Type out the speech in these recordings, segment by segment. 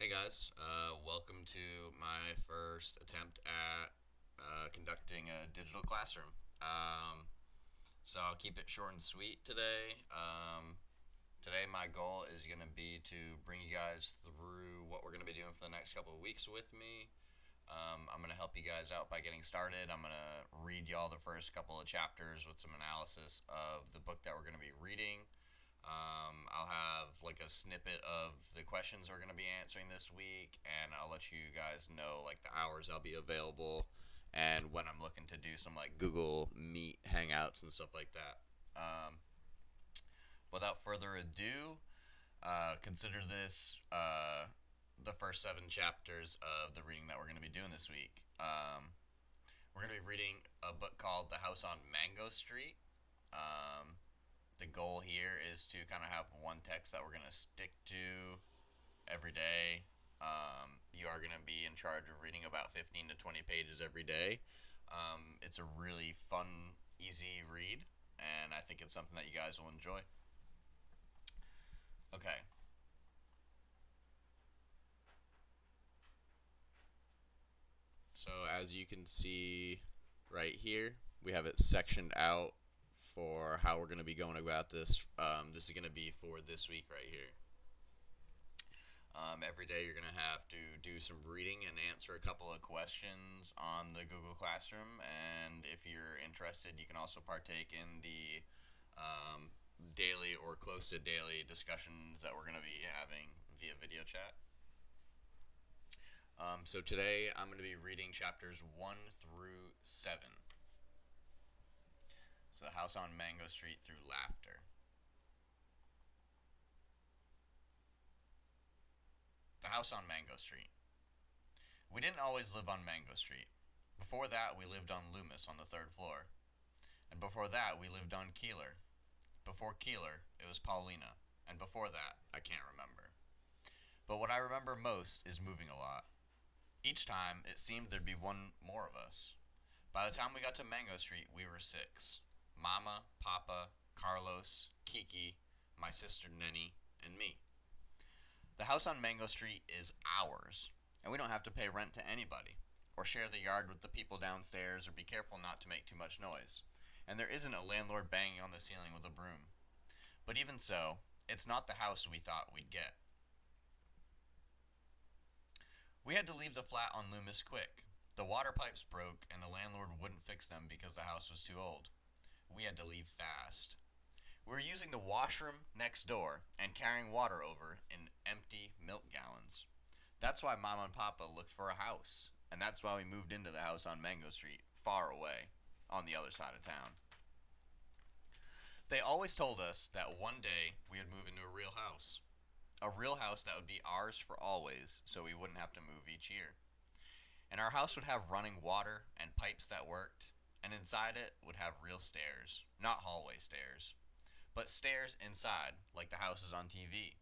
Hey guys, welcome to my first attempt at conducting a digital classroom. So I'll keep it short and sweet today. Today my goal is going to be to bring you guys through what we're going to be doing for the next couple of weeks with me. I'm going to help you guys out by getting started. I'm going to read y'all the first couple of chapters with some analysis of the book that we're going to be reading. I'll have like a snippet of the questions we're going to be answering this week, and I'll let you guys know like the hours I'll be available and when I'm looking to do some like Google Meet hangouts and stuff like that. Without further ado, consider this the first 7 chapters of the reading that we're going to be doing this week. We're going to be reading a book called The House on Mango Street. The goal here is to kind of have one text that we're going to stick to every day. You are going to be in charge of reading about 15 to 20 pages every day. It's a really fun, easy read, and I think it's something that you guys will enjoy. Okay. So as you can see right here, we have it sectioned out for how we're going to be going about this. This is going to be for this week right here. Every day you're going to have to do some reading and answer a couple of questions on the Google Classroom. And if you're interested, you can also partake in the daily or close to daily discussions that we're going to be having via video chat. So today I'm going to be reading chapters 1 through 7. So the house on Mango Street through laughter. The house on Mango Street. We didn't always live on Mango Street. Before that, we lived on Loomis on the 3rd floor. And before that, we lived on Keeler. Before Keeler, it was Paulina. And before that, I can't remember. But what I remember most is moving a lot. Each time, it seemed there'd be one more of us. By the time we got to Mango Street, we were 6. Mama, Papa, Carlos, Kiki, my sister Nenny, and me. The house on Mango Street is ours, and we don't have to pay rent to anybody, or share the yard with the people downstairs, or be careful not to make too much noise. And there isn't a landlord banging on the ceiling with a broom. But even so, it's not the house we thought we'd get. We had to leave the flat on Loomis quick. The water pipes broke, and the landlord wouldn't fix them because the house was too old. We had to leave fast. We were using the washroom next door and carrying water over in empty milk gallons. That's why Mama and Papa looked for a house, and that's why we moved into the house on Mango Street, far away, on the other side of town. They always told us that one day we would move into a real house. A real house that would be ours for always, so we wouldn't have to move each year. And our house would have running water and pipes that worked, and inside it would have real stairs, not hallway stairs, but stairs inside, like the houses on TV.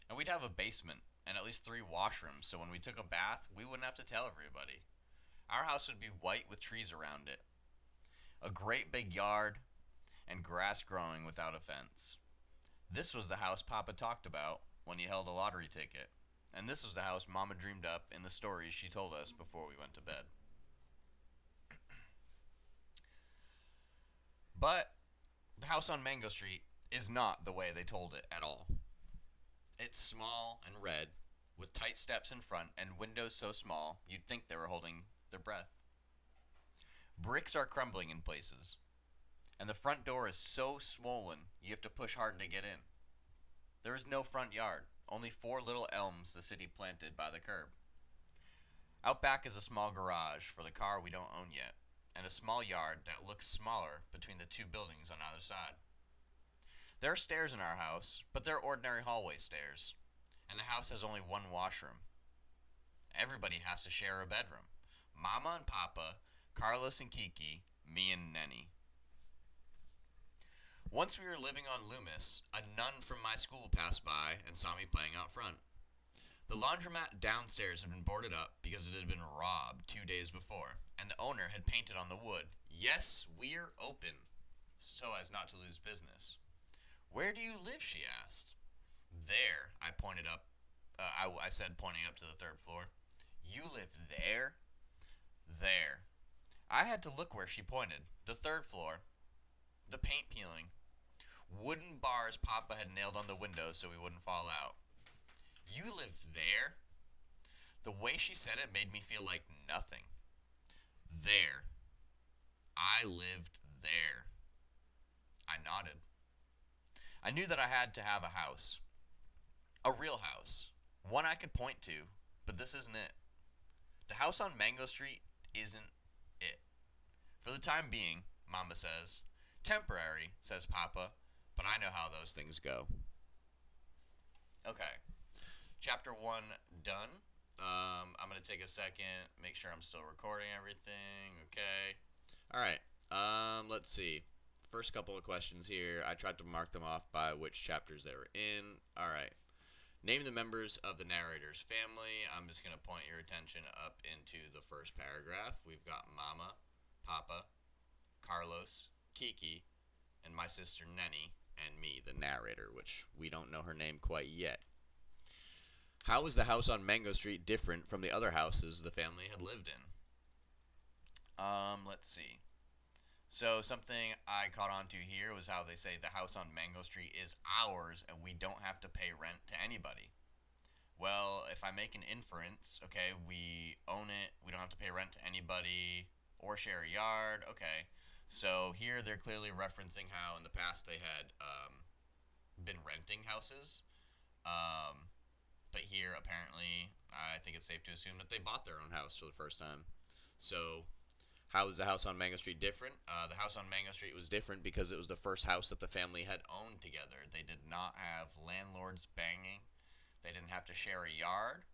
And we'd have a basement and at least 3 washrooms, so when we took a bath, we wouldn't have to tell everybody. Our house would be white with trees around it. A great big yard and grass growing without a fence. This was the house Papa talked about when he held a lottery ticket. And this was the house Mama dreamed up in the stories she told us before we went to bed. But the house on Mango Street is not the way they told it at all. It's small and red, with tight steps in front and windows so small you'd think they were holding their breath. Bricks are crumbling in places, and the front door is so swollen you have to push hard to get in. There is no front yard, only 4 little elms the city planted by the curb. Out back is a small garage for the car we don't own yet, and a small yard that looks smaller between the 2 buildings on either side. There are stairs in our house, but they're ordinary hallway stairs, and the house has only 1 washroom. Everybody has to share a bedroom. Mama and Papa, Carlos and Kiki, me and Nenny. Once we were living on Loomis, a nun from my school passed by and saw me playing out front. The laundromat downstairs had been boarded up because it had been robbed 2 days before, and the owner had painted on the wood, "Yes, we're open," so as not to lose business. "Where do you live?" she asked. "There," I pointed up I said, pointing up to the third floor. You live there? There. I had to look where she pointed. The third floor. The paint peeling. Wooden bars Papa had nailed on the windows so we wouldn't fall out. You live there? The way she said it made me feel like nothing. There. I lived there. I nodded. I knew that I had to have a house. A real house. One I could point to, but this isn't it. The house on Mango Street isn't it. For the time being, Mama says. Temporary, says Papa, but I know how those things go. Okay. Chapter 1 done. I'm going to take a second, make sure I'm still recording everything. Okay. All right. Let's see. First couple of questions here. I tried to mark them off by which chapters they were in. All right. Name the members of the narrator's family. I'm just going to point your attention up into the first paragraph. We've got Mama, Papa, Carlos, Kiki, and my sister Nenny, and me, the narrator, which we don't know her name quite yet. How was the house on Mango Street different from the other houses the family had lived in? Let's see. So something I caught on to here was how they say the house on Mango Street is ours and we don't have to pay rent to anybody. Well, if I make an inference, okay, we own it, we don't have to pay rent to anybody or share a yard, okay. So here they're clearly referencing how in the past they had been renting houses. But here, apparently, I think it's safe to assume that they bought their own house for the first time. So, how is the house on Mango Street different? The house on Mango Street was different because it was the first house that the family had owned together. They did not have landlords banging. They didn't have to share a yard.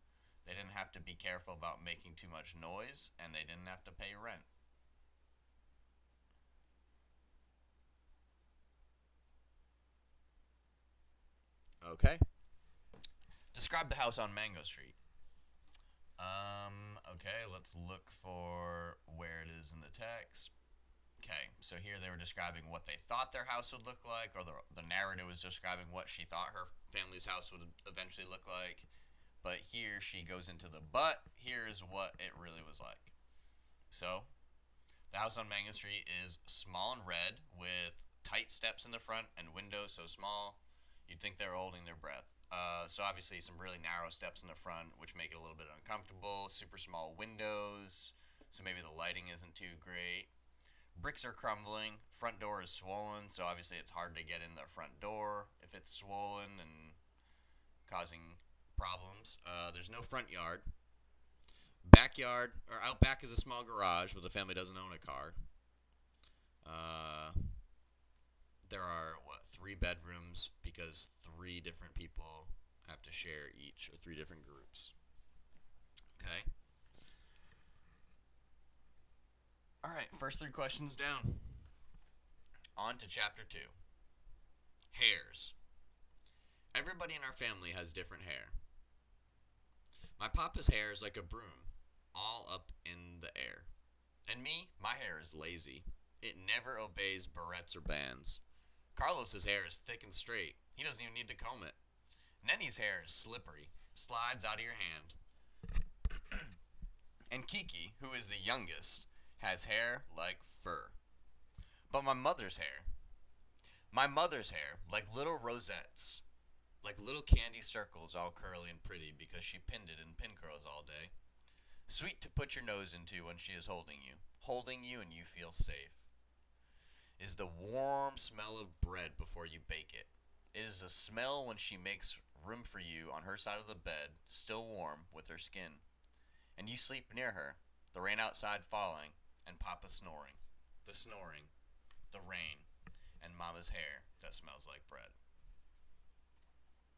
They didn't have to be careful about making too much noise. And they didn't have to pay rent. Okay. Describe the house on Mango Street. Okay, let's look for where it is in the text. Okay, so here they were describing what they thought their house would look like, or the narrator was describing what she thought her family's house would eventually look like. But here she goes into the but, here's what it really was like. So, the house on Mango Street is small and red, with tight steps in the front and windows so small, you'd think they were holding their breath. So obviously some really narrow steps in the front, which make it a little bit uncomfortable. Super small windows, so maybe the lighting isn't too great. Bricks are crumbling. Front door is swollen, so obviously it's hard to get in the front door if it's swollen and causing problems. There's no front yard. Backyard, or out back is a small garage, but the family doesn't own a car. There are, 3 bedrooms because 3 different people have to share each, or 3 different groups. Okay. All right, first 3 questions down. On to chapter 2. Hairs. Everybody in our family has different hair. My papa's hair is like a broom, all up in the air. And me, my hair is lazy. It never obeys barrettes or bands. Carlos's hair is thick and straight. He doesn't even need to comb it. Nenny's hair is slippery, slides out of your hand. And Kiki, who is the youngest, has hair like fur. But my mother's hair, like little rosettes, like little candy circles, all curly and pretty because she pinned it in pin curls all day. Sweet to put your nose into when she is holding you and you feel safe. Is the warm smell of bread before you bake it. It is a smell when she makes room for you on her side of the bed, still warm, with her skin. And you sleep near her, the rain outside falling, and Papa snoring. The snoring, the rain, and Mama's hair that smells like bread.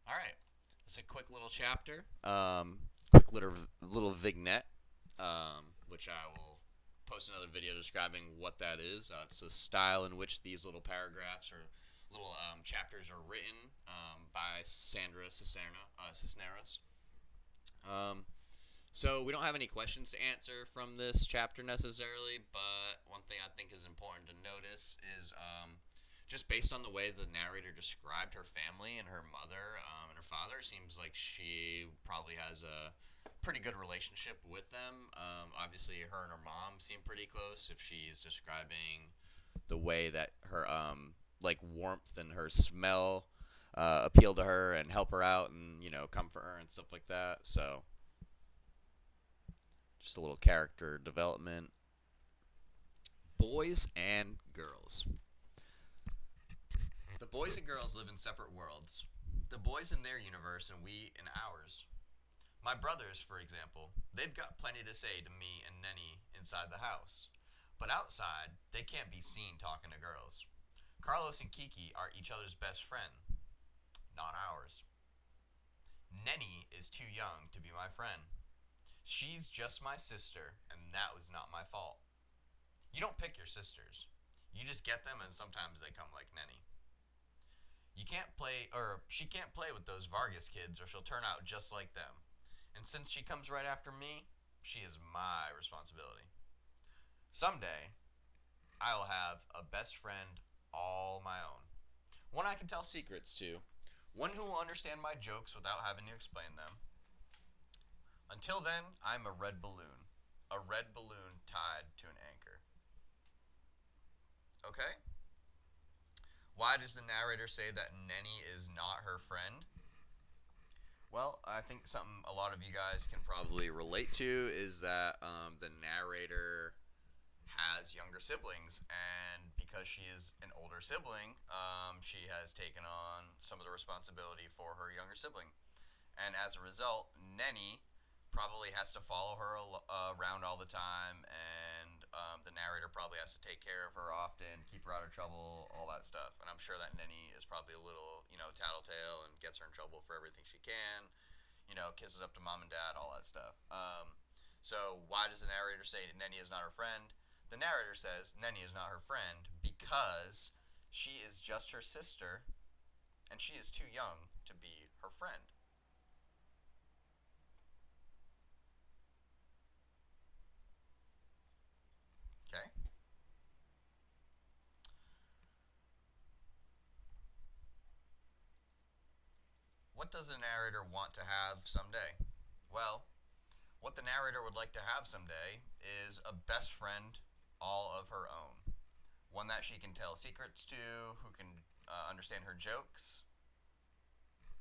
Alright, it's a quick little chapter, quick little vignette, which I will post another video describing what that is. It's the style in which these little paragraphs or little chapters are written by Sandra Cisneros. So we don't have any questions to answer from this chapter necessarily, but one thing I think is important to notice is just based on the way the narrator described her family and her mother and her father, seems like she probably has a pretty good relationship with them. Obviously, her and her mom seem pretty close. If she's describing the way that her like warmth and her smell appeal to her and help her out and comfort her and stuff like that. So just a little character development. Boys and girls. The boys and girls live in separate worlds. The boys in their universe and we in ours. My brothers, for example, they've got plenty to say to me and Nenny inside the house. But outside, they can't be seen talking to girls. Carlos and Kiki are each other's best friend, not ours. Nenny is too young to be my friend. She's just my sister, and that was not my fault. You don't pick your sisters. You just get them, and sometimes they come like Nenny. You can't play, or she can't play with those Vargas kids, or she'll turn out just like them. And since she comes right after me, she is my responsibility. Someday, I'll have a best friend all my own. One I can tell secrets to. One who will understand my jokes without having to explain them. Until then, I'm a red balloon. A red balloon tied to an anchor. Okay? Why does the narrator say that Nenny is not her friend? Well, I think something a lot of you guys can probably relate to is that the narrator has younger siblings, and because she is an older sibling, she has taken on some of the responsibility for her younger sibling. And as a result, Nenny probably has to follow her around all the time, and the narrator probably has to take care of her often, keep her out of trouble, all that stuff. And I'm sure that Nenny is probably a little, tattletale and gets her in trouble for everything she can, kisses up to mom and dad, all that stuff. So why does the narrator say Nenny is not her friend? The narrator says Nenny is not her friend because she is just her sister, and she is too young to be her friend. Okay? What does the narrator want to have someday? Well, what the narrator would like to have someday is a best friend all of her own. One that she can tell secrets to, who can understand her jokes.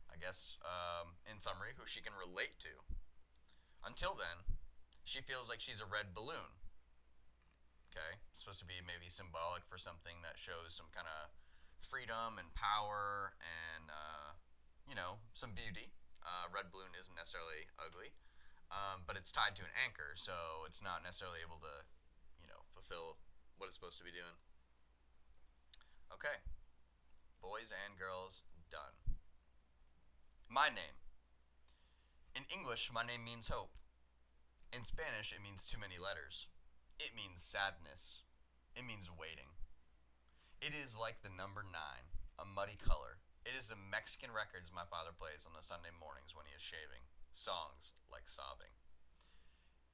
I guess, in summary, who she can relate to. Until then, she feels like she's a red balloon. Okay? It's supposed to be maybe symbolic for something that shows some kind of freedom and power and, some beauty. Red balloon isn't necessarily ugly, but it's tied to an anchor, so it's not necessarily able to, fulfill what it's supposed to be doing. Okay. Boys and girls, done. My name. In English, my name means hope. In Spanish, it means too many letters. It means sadness. It means waiting. It is like the number 9, a muddy color. It is the Mexican records my father plays on the Sunday mornings when he is shaving. Songs like sobbing.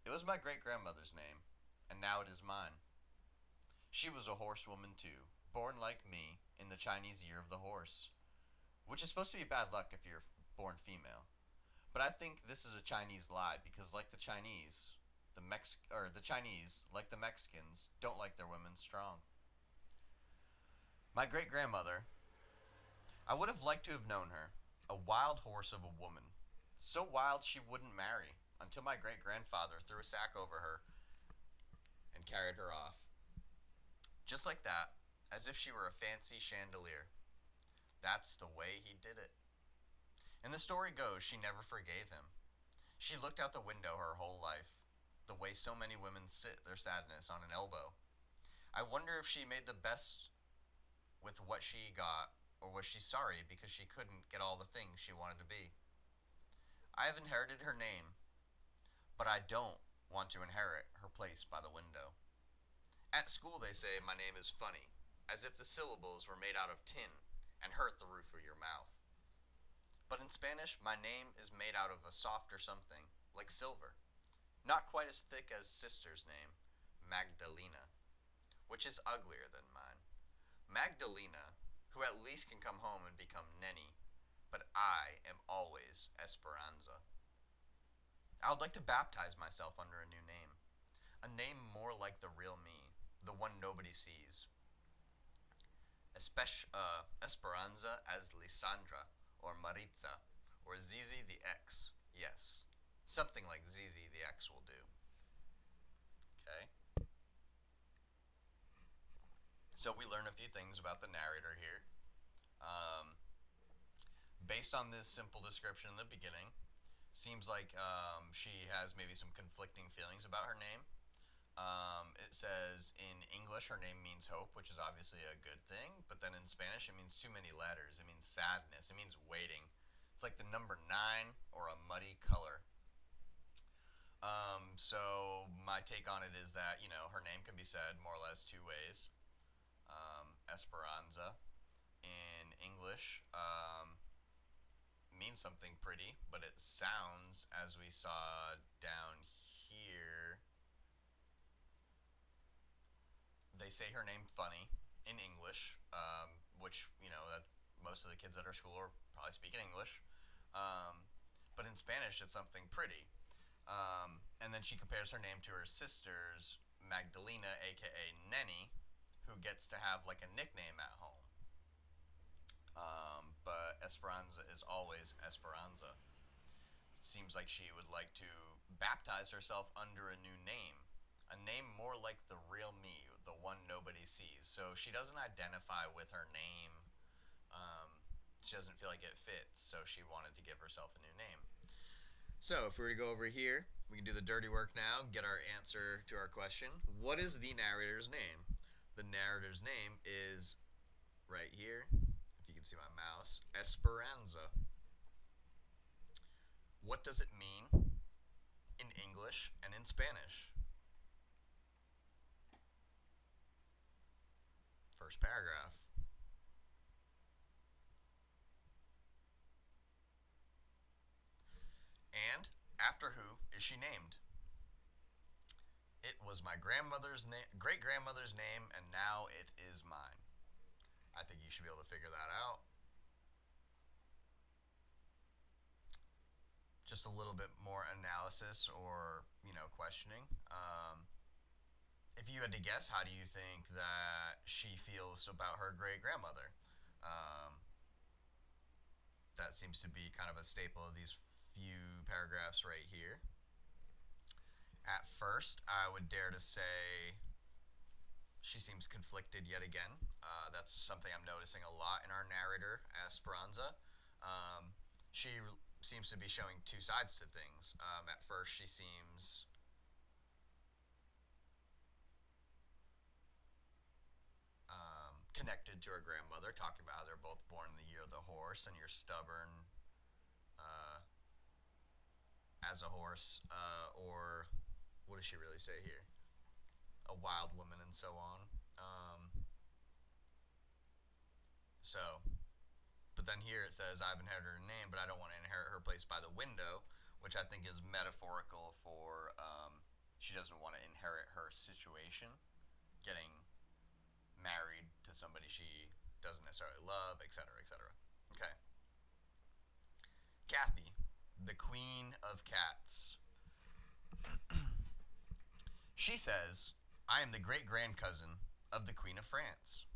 It was my great-grandmother's name, and now it is mine. She was a horsewoman too, born like me in the Chinese year of the horse, which is supposed to be bad luck if you're born female. But I think this is a Chinese lie because, like the Chinese, the Chinese, like the Mexicans, don't like their women strong. My great grandmother, I would have liked to have known her, a wild horse of a woman, so wild she wouldn't marry until my great grandfather threw a sack over her and carried her off. Just like that, as if she were a fancy chandelier. That's the way he did it. And the story goes she never forgave him. She looked out the window her whole life, the way so many women sit their sadness on an elbow. I wonder if she made the best with what she got, or was she sorry because she couldn't get all the things she wanted to be? I have inherited her name, but I don't want to inherit her place by the window. At school they say my name is funny, as if the syllables were made out of tin and hurt the roof of your mouth. But in Spanish, my name is made out of a softer something, like silver. Not quite as thick as sister's name, Magdalena, which is uglier than mine. Magdalena, who at least can come home and become Nenny, but I am always Esperanza. I would like to baptize myself under a new name. A name more like the real me, the one nobody sees. Esperanza as Lisandra, or Maritza, or Zizi the X. Yes, something like Zizi the X will do. Okay? So we learn a few things about the narrator here. Um, Based on this simple description in the beginning, seems like she has maybe some conflicting feelings about her name. It says in English her name means hope, which is obviously a good thing, but then in Spanish it means too many letters. It means sadness. It means waiting. It's like the number 9 or a muddy color. So my take on it is that, her name can be said more or less two ways. Esperanza in English means something pretty, but it sounds, as we saw down here, they say her name funny in English, which, that most of the kids at our school are probably speaking English. But in Spanish, it's something pretty. And then she compares her name to her sister's, Magdalena, aka Nenny, who gets to have like a nickname at home. But Esperanza is always Esperanza. It seems like she would like to baptize herself under a new name. A name more like the real me, the one nobody sees. So she doesn't identify with her name. She doesn't feel like it fits, so she wanted to give herself a new name. So if we were to go over here, we can do the dirty work now, get our answer to our question. What is the narrator's name? The narrator's name is right here, if you can see my mouse, Esperanza. What does it mean in English and in Spanish? First paragraph. And after who is she named? It was my grandmother's great grandmother's name, and now it is mine. I think you should be able to figure that out. Just a little bit more analysis or, questioning. If you had to guess, how do you think that she feels about her great grandmother? Um, that seems to be kind of a staple of these few paragraphs right here. At first, I would dare to say she seems conflicted yet again. That's something I'm noticing a lot in our narrator, Esperanza. She seems to be showing two sides to things. At first, she seems connected to her grandmother, talking about how they're both born in the year of the horse, and you're stubborn as a horse, or what does she really say here? A wild woman, and so on. So, but then here it says, I've inherited her name, but I don't want to inherit her place by the window, which I think is metaphorical for she doesn't want to inherit her situation, getting married to somebody she doesn't necessarily love, etc., etc. Okay. Kathy, the queen of cats. She says, I am the great grand cousin of the Queen of France.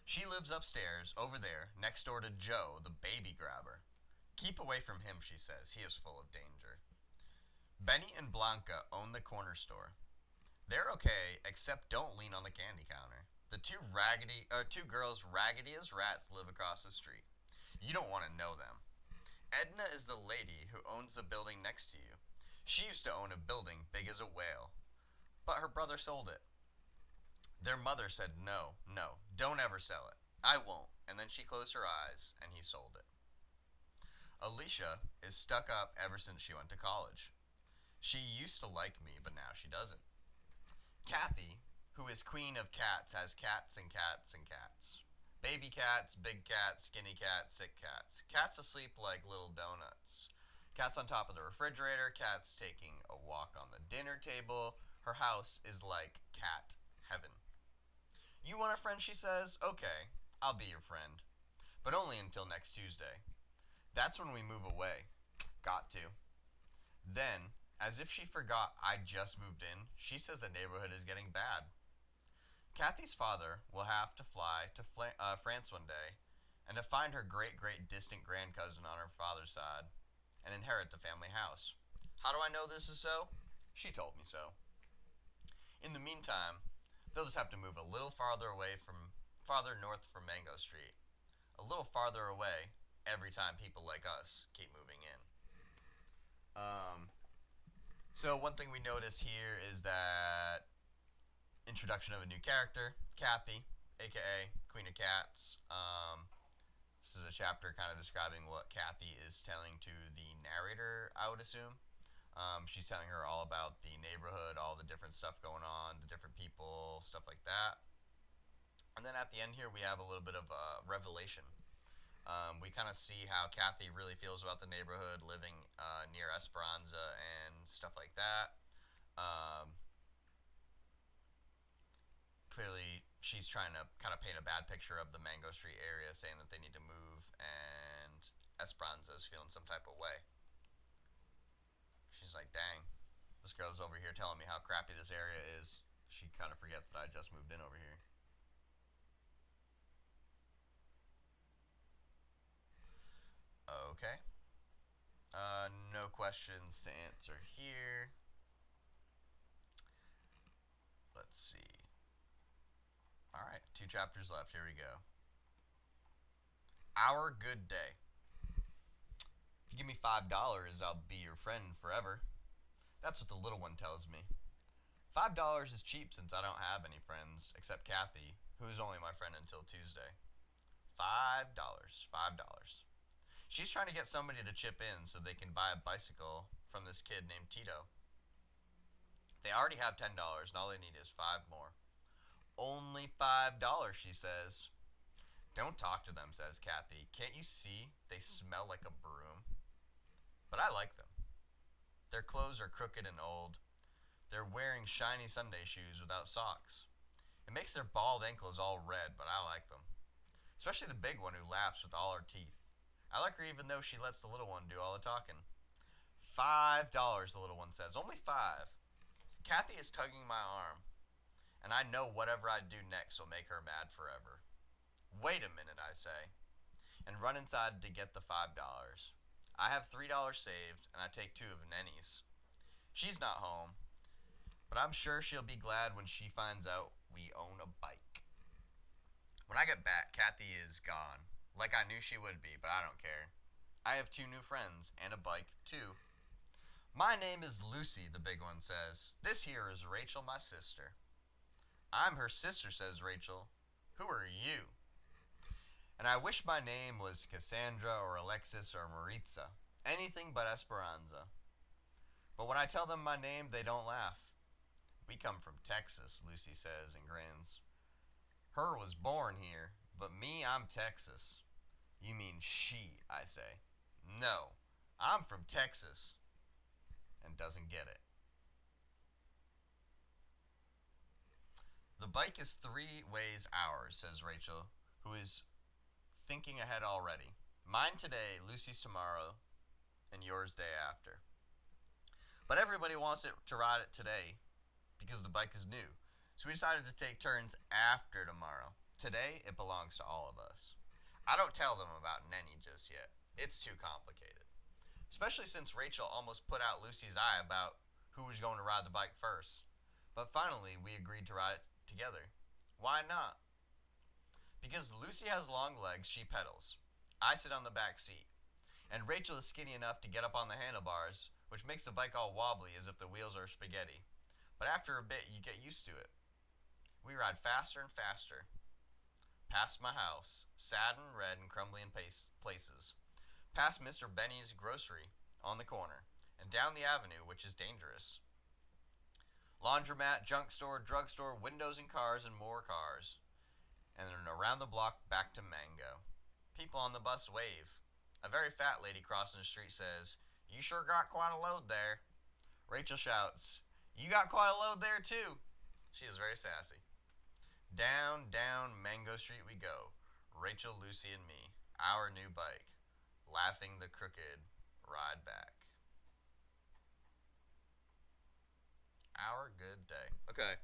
She lives upstairs, over there, next door to Joe, the baby grabber. Keep away from him, she says. He is full of danger. Benny and Blanca own the corner store. They're okay, except don't lean on the candy counter. The two girls raggedy as rats live across the street. You don't want to know them. Edna is the lady who owns the building next to you. She used to own a building big as a whale, but her brother sold it. Their mother said, no, no, don't ever sell it. I won't. And then she closed her eyes, and he sold it. Alicia is stuck up ever since she went to college. She used to like me, but now she doesn't. Kathy, who is queen of cats, has cats and cats and cats. Baby cats, big cats, skinny cats, sick cats. Cats asleep like little donuts. Cats on top of the refrigerator, cats taking a walk on the dinner table. Her house is like cat heaven. You want a friend, she says? Okay, I'll be your friend. But only until next Tuesday. That's when we move away. Got to. Then, as if she forgot I just moved in, she says the neighborhood is getting bad. Kathy's father will have to fly to France one day and to find her great great distant grand cousin on her father's side and inherit the family house. How do I know this is so? She told me so. In the meantime, they'll just have to move a little farther north from Mango Street. A little farther away every time people like us keep moving in. So one thing we notice here is that introduction of a new character, Kathy, aka Queen of Cats. This is a chapter kind of describing what Kathy is telling to the narrator, I would assume. She's telling her all about the neighborhood, all the different stuff going on, the different people, stuff like that. And then at the end here, we have a little bit of a revelation. We kind of see how Kathy really feels about the neighborhood, living near Esperanza and stuff like that. Clearly, she's trying to kind of paint a bad picture of the Mango Street area, saying that they need to move, and Esperanza is feeling some type of way. She's like, dang, this girl's over here telling me how crappy this area is. She kind of forgets that I just moved in over here. Okay. No questions to answer here. Let's see. Alright, 2 chapters left. Here we go. Our good day. If you give me $5, I'll be your friend forever. That's what the little one tells me. $5 is cheap since I don't have any friends except Kathy, who is only my friend until Tuesday. $5. $5. She's trying to get somebody to chip in so they can buy a bicycle from this kid named Tito. They already have $10 and all they need is 5 more. Only $5, she says. Don't talk to them, says Kathy. Can't you see they smell like a broom? But I like them. Their clothes are crooked and old. They're wearing shiny Sunday shoes without socks. It makes their bald ankles all red, but I like them. Especially the big one who laughs with all her teeth. I like her even though she lets the little one do all the talking. $5, the little one says. Only 5. Kathy is tugging my arm, and I know whatever I do next will make her mad forever. Wait a minute, I say, and run inside to get the $5. I have $3 saved, and I take 2 of Nenny's. She's not home, but I'm sure she'll be glad when she finds out we own a bike. When I get back, Kathy is gone. Like I knew she would be, but I don't care. I have 2 new friends and a bike, too. My name is Lucy, the big one says. This here is Rachel, my sister. I'm her sister, says Rachel. Who are you? And I wish my name was Cassandra or Alexis or Maritza. Anything but Esperanza. But when I tell them my name, they don't laugh. We come from Texas, Lucy says and grins. Her was born here, but me, I'm Texas. You mean she, I say. No, I'm from Texas. And doesn't get it. The bike is 3 ways ours, says Rachel, who is thinking ahead already. Mine today, Lucy's tomorrow, and yours day after. But everybody wants it to ride it today because the bike is new. So we decided to take turns after tomorrow. Today, it belongs to all of us. I don't tell them about Nenny just yet. It's too complicated. Especially since Rachel almost put out Lucy's eye about who was going to ride the bike first. But finally, we agreed to ride it together. Why not? Because Lucy has long legs, she pedals. I sit on the back seat. And Rachel is skinny enough to get up on the handlebars, which makes the bike all wobbly as if the wheels are spaghetti. But after a bit, you get used to it. We ride faster and faster. Past my house, sad and red and crumbly in places. Past Mr. Benny's grocery on the corner, and down the avenue, which is dangerous. Laundromat, junk store, drugstore, windows and cars and more cars. And then around the block back to Mango. People on the bus wave. A very fat lady crossing the street says, You sure got quite a load there. Rachel shouts, You got quite a load there too. She is very sassy. Down, down Mango Street we go. Rachel, Lucy, and me. Our new bike. Laughing the Crooked ride back. Our good day. Okay.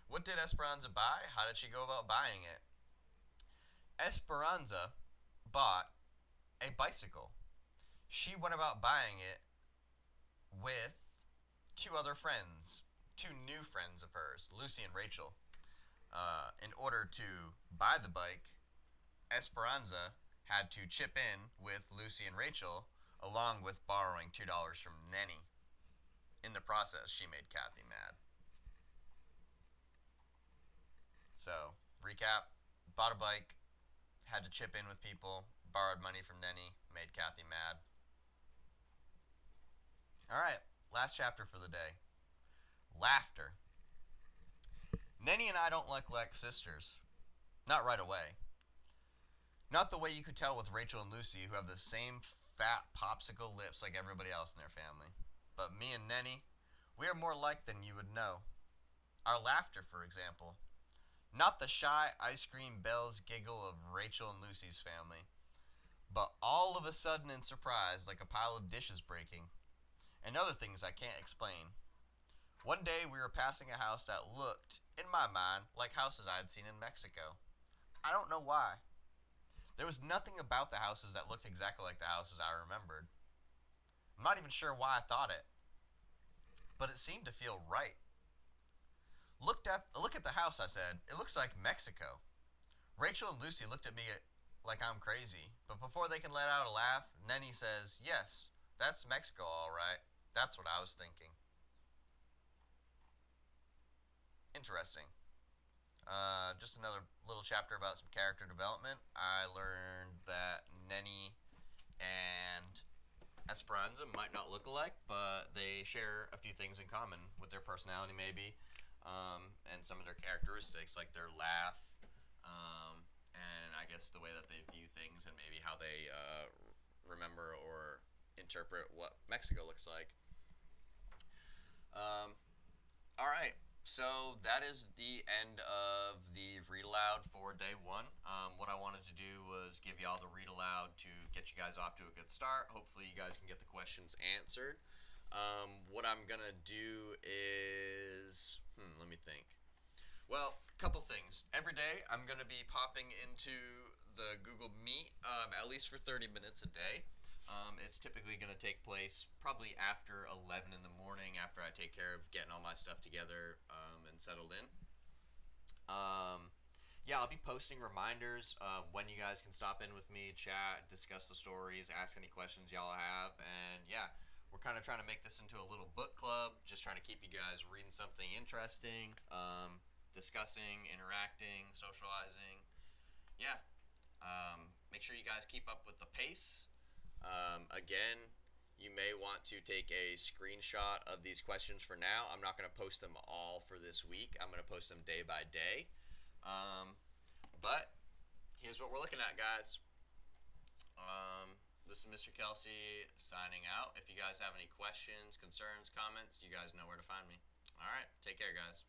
What did Esperanza buy? How did she go about buying it? Esperanza bought a bicycle. She went about buying it with two other friends, two new friends of hers, Lucy and Rachel. In order to buy the bike, Esperanza had to chip in with Lucy and Rachel, along with borrowing $2 from Nenny. In the process, she made Kathy mad. So, recap, bought a bike, had to chip in with people, borrowed money from Nenny, made Kathy mad. Alright, last chapter for the day. Laughter. Nenny and I don't look like sisters. Not right away. Not the way you could tell with Rachel and Lucy, who have the same fat popsicle lips like everybody else in their family. But me and Nenny, we are more alike than you would know. Our laughter, for example. Not the shy ice cream bells giggle of Rachel and Lucy's family, but all of a sudden in surprise, like a pile of dishes breaking, and other things I can't explain. One day we were passing a house that looked, in my mind, like houses I had seen in Mexico. I don't know why. There was nothing about the houses that looked exactly like the houses I remembered. I'm not even sure why I thought it, but it seemed to feel right. Look at the house, I said. It looks like Mexico. Rachel and Lucy looked at me like I'm crazy, but before they can let out a laugh, Nenny says, "Yes, that's Mexico, all right. That's what I was thinking." Interesting. Just another little chapter about some character development. I learned that Nenny and Esperanza might not look alike, but they share a few things in common with their personality, maybe, and some of their characteristics, like their laugh, and I guess the way that they view things, and maybe how they remember or interpret what Mexico looks like. All right. So that is the end of the read aloud for day one. What I wanted to do was give y'all the read aloud to get you guys off to a good start. Hopefully you guys can get the questions answered. What I'm going to do is, let me think. Well, a couple things. Every day I'm going to be popping into the Google Meet at least for 30 minutes a day. It's typically going to take place probably after 11 in the morning, after I take care of getting all my stuff together and settled in. Yeah, I'll be posting reminders of when you guys can stop in with me, chat, discuss the stories, ask any questions y'all have. And yeah, we're kind of trying to make this into a little book club, just trying to keep you guys reading something interesting, discussing, interacting, socializing. Yeah, make sure you guys keep up with the pace. Again, you may want to take a screenshot of these questions for now. I'm not going to post them all for this week. I'm going to post them day by day. But here's what we're looking at, guys. This is Mr. Kelsey signing out. If you guys have any questions, concerns, comments, you guys know where to find me. All right, take care, guys.